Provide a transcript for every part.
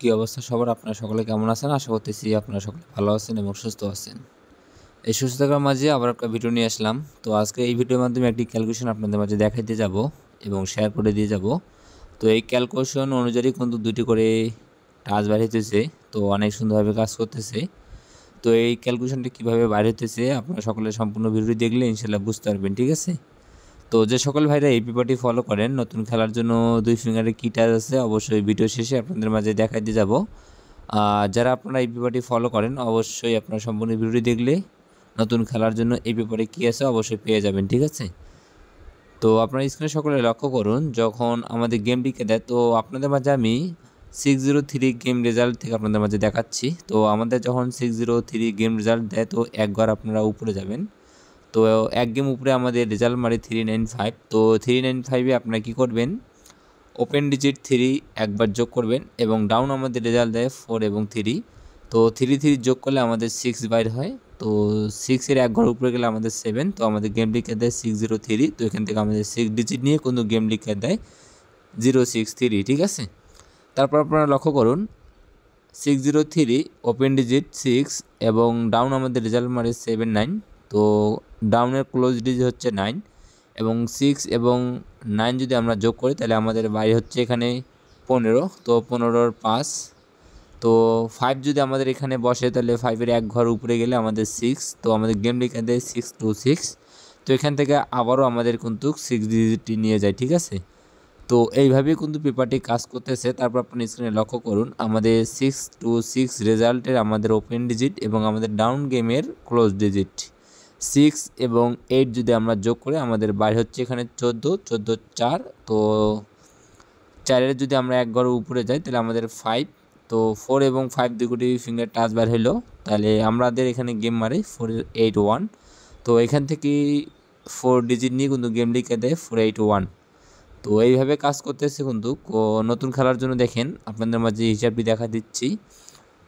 কি অবস্থা সবার? আপনারা সকলে কেমন আছেন? আশা করতেছি আপনারা সকলে ভালো আছেন এবং সুস্থ আছেন। এই সুস্থ থাকার মাঝে আবার একটা ভিডিও নিয়ে আসলাম। তো আজকে এই ভিডিওর মাধ্যমে একটি ক্যালকুলেশন আপনাদের মাঝে দেখাইতে যাব এবং শেয়ার করে দিয়ে যাব। তো এই ক্যালকুলেশন অনুযায়ী কিন্তু দুটি করে টাস্ক বাইর হইতেছে। তো অনেক সুন্দরভাবে কাজ করতেছে। তো এই ক্যালকুলেশনটি কীভাবে বাইর হইতেছে আপনারা সকলে সম্পূর্ণ ভিডিওটি দেখলে ইনশাআল্লাহ বুঝতে পারবেন, ঠিক আছে? তো যে সকল ভাইরা এই পেপারটি ফলো করেন, নতুন খেলার জন্য 2 ফিঙ্গারে কী টাচ আছে অবশ্যই ভিডিও শেষে আপনাদের মাঝে দেখাই দিয়ে যাব। যারা আপনারা এই পেপারটি ফলো করেন অবশ্যই আপনারা সম্পূর্ণ ভিডিওটি দেখলে নতুন খেলার জন্য এই পেপারে কী আছে অবশ্যই পেয়ে যাবেন, ঠিক আছে? তো আপনারা স্ক্রিনে সকলে লক্ষ্য করুন, যখন আমাদের গেমটিকে দেয় তো আপনাদের মাঝে আমি 603 গেম রেজাল্ট থেকে আপনাদের মাঝে দেখাচ্ছি। তো আমাদের যখন 603 গেম রেজাল্ট দেয় তো একবার আপনারা উপরে যাবেন। তো এক গেম উপরে আমাদের রেজাল্ট মারে 395। তো 395-এ আপনারা কী করবেন, ওপেন ডিজিট 3 একবার যোগ করবেন এবং ডাউন আমাদের রেজাল্ট দেয় 4 এবং 3। তো 3 যোগ করলে আমাদের 6 বাইর হয়। তো 6-এর এক ঘর উপরে গেলে আমাদের 7। তো আমাদের গেম লিখে দেয় 603। তো এখান থেকে আমাদের 6 ডিজিট নিয়ে কোনো গেম লিখে দেয় 063, ঠিক আছে? তারপর আপনারা লক্ষ্য করুন 603 ওপেন ডিজিট 6 এবং ডাউন আমাদের রেজাল্ট মারে 79। তো ডাউনের ক্লোজ ডিজিট হচ্ছে 9 এবং 6 এবং 9 যদি আমরা যোগ করি তাহলে আমাদের বাইরে হচ্ছে এখানে 15। তো 15-র 5। তো 5 যদি আমাদের এখানে বসে তাহলে 5-এর এক ঘর উপরে গেলে আমাদের 6। তো আমাদের গেম লিখে দেয় 626। তো এখান থেকে আবারও আমাদের কিন্তু 6 ডিজিটটি নিয়ে যায়, ঠিক আছে? তো এইভাবেই কিন্তু পেপারটি কাজ করতেছে। তারপর আপনি স্ক্রিনে লক্ষ্য করুন আমাদের 626 রেজাল্টের আমাদের ওপেন ডিজিট এবং আমাদের ডাউন গেমের ক্লোজ ডিজিট 6 এবং 8 যদি আমরা যোগ করি আমাদের বাইরে হচ্ছে এখানে 14 4। তো 4-এর যদি আমরা এক ঘর উপরে যাই তাহলে আমাদের 5। তো 4 এবং 5 দুটি ফিঙ্গার টাচ বার হলো, তাহলে আমাদের এখানে গেম মারে 481। তো এখান থেকে 4 ডিজিট নিয়ে কিন্তু গেম লিখে দেয় 481। তো এইভাবে কাজ করতেছে কিন্তু নতুন খেলার জন্য দেখেন আপনাদের মাঝে হিসাবটি দেখা দিচ্ছি।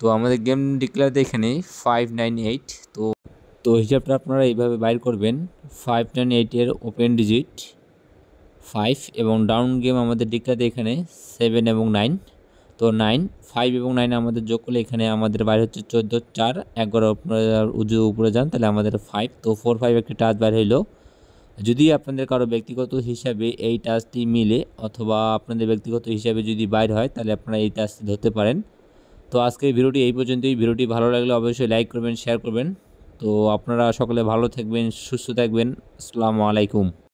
তো আমাদের গেম ডিক্লেয়ার এখানে 598। তো হিসাবটা আপনারা এইভাবে বাইর করবেন। 598-এর ওপেন ডিজিট 5 এবং ডাউন গেম আমাদের ডিক্লেয়ার এখানে 7 এবং 9। তো 9 5 এবং 9 আমাদের যোগ করলে এখানে আমাদের বাইরে হচ্ছে 14 4। একবার আপনারা উপরে যান তাহলে আমাদের 5। তো 4 5 একটি টাচ বাইর হইলো। যদি আপনাদের কারো ব্যক্তিগত হিসাবে এই টাচটি মিলে অথবা আপনাদের ব্যক্তিগত হিসাবে যদি বাইর হয় তাহলে আপনারা এই টাচটি ধরতে পারেন। তো আজকের ভিডিওটি এই পর্যন্তই। ভিডিওটি ভালো লাগলে অবশ্যই লাইক করবেন, শেয়ার করবেন। তো আপনারা সকলে ভালো থাকবেন, সুস্থ থাকবেন। আসসালামু আলাইকুম।